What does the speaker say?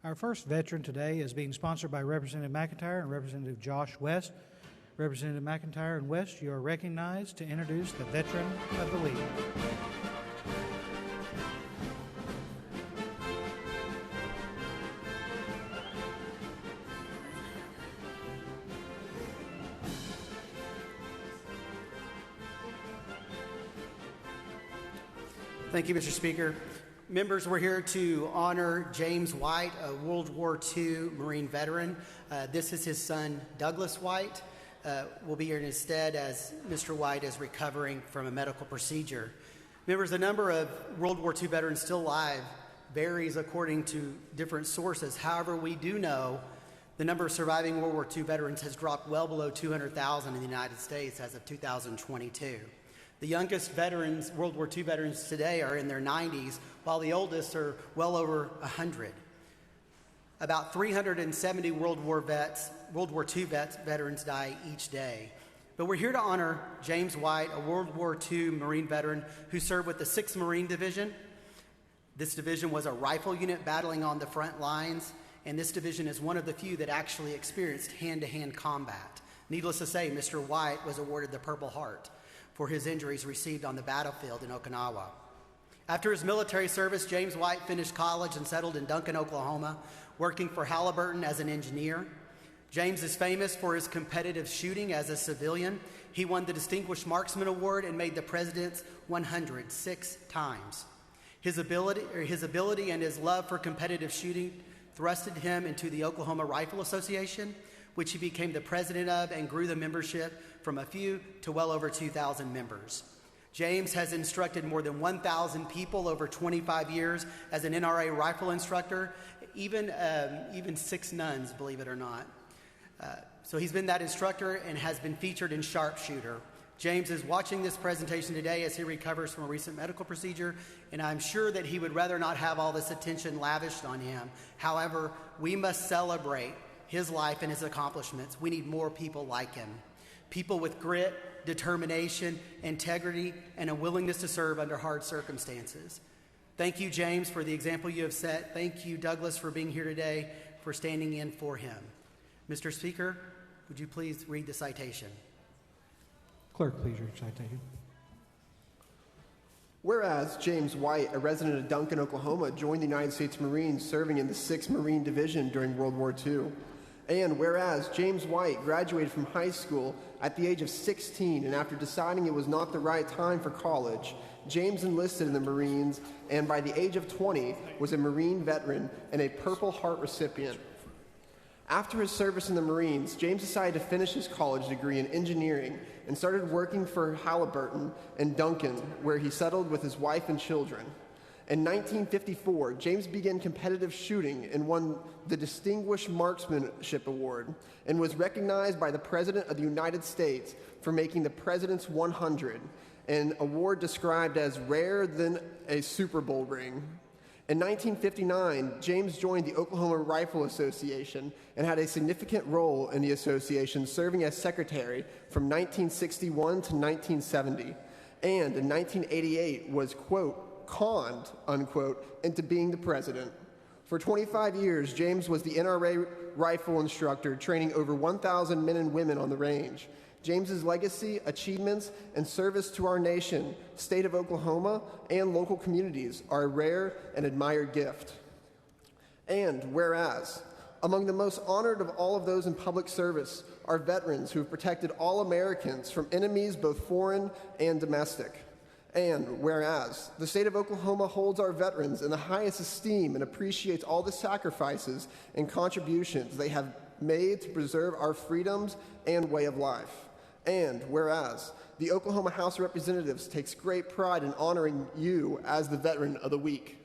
Our first veteran today is being sponsored by Representative McIntyre and Representative Josh West. Representative McIntyre and West, you are recognized to introduce the veteran of the week. Thank you, Mr. Speaker. Members, we're here to honor James White, a World War II Marine veteran. This is his son, Douglas White. Will be here in his stead as Mr. White is recovering from a medical procedure. Members, the number of World War II veterans still alive varies according to different sources. However, we do know the number of surviving World War II veterans has dropped well below 200,000 in the United States as of 2022. The youngest veterans, World War II veterans today, are in their 90s, while the oldest are well over 100. About 370 World War II veterans die each day. But we're here to honor James White, a World War II Marine veteran who served with the 6th Marine Division. This division was a rifle unit battling on the front lines, and this division is one of the few that actually experienced hand-to-hand combat. Needless to say, Mr. White was awarded the Purple Heart for his injuries received on the battlefield in Okinawa. After his military service, James White finished college and settled in Duncan, Oklahoma, working for Halliburton as an engineer. James is famous for his competitive shooting as a civilian. He won the Distinguished Marksman Award and made the President's 100 6 times. His ability and his love for competitive shooting thrusted him into the Oklahoma Rifle Association, which he became the president of and grew the membership from a few to well over 2,000 members. James has instructed more than 1,000 people over 25 years as an NRA rifle instructor, even 6 nuns, believe it or not. So he's been that instructor and has been featured in Sharpshooter. James is watching this presentation today as he recovers from a recent medical procedure, and I'm sure that he would rather not have all this attention lavished on him. However, we must celebrate his life and his accomplishments. We need more people like him. People with grit, determination, integrity, and a willingness to serve under hard circumstances. Thank you, James, for the example you have set. Thank you, Douglas, for being here today, for standing in for him. Mr. Speaker, would you please read the citation? Clerk, please read the citation. Whereas James White, a resident of Duncan, Oklahoma, joined the United States Marines serving in the 6th Marine Division during World War II. And whereas James White graduated from high school at the age of 16, and after deciding it was not the right time for college, James enlisted in the Marines, and by the age of 20 was a Marine veteran and a Purple Heart recipient. After his service in the Marines, James decided to finish his college degree in engineering and started working for Halliburton in Duncan, where he settled with his wife and children. In 1954, James began competitive shooting and won the Distinguished Marksmanship Award and was recognized by the President of the United States for making the President's 100, an award described as rarer than a Super Bowl ring. In 1959, James joined the Oklahoma Rifle Association and had a significant role in the association, serving as secretary from 1961 to 1970, and in 1988 was, quote, conned, unquote, into being the president. For 25 years, James was the NRA rifle instructor, training over 1,000 men and women on the range. James's legacy, achievements, and service to our nation, state of Oklahoma, and local communities are a rare and admired gift. And whereas, among the most honored of all of those in public service are veterans who have protected all Americans from enemies both foreign and domestic. And whereas the state of Oklahoma holds our veterans in the highest esteem and appreciates all the sacrifices and contributions they have made to preserve our freedoms and way of life. And whereas the Oklahoma House of Representatives takes great pride in honoring you as the Veteran of the Week.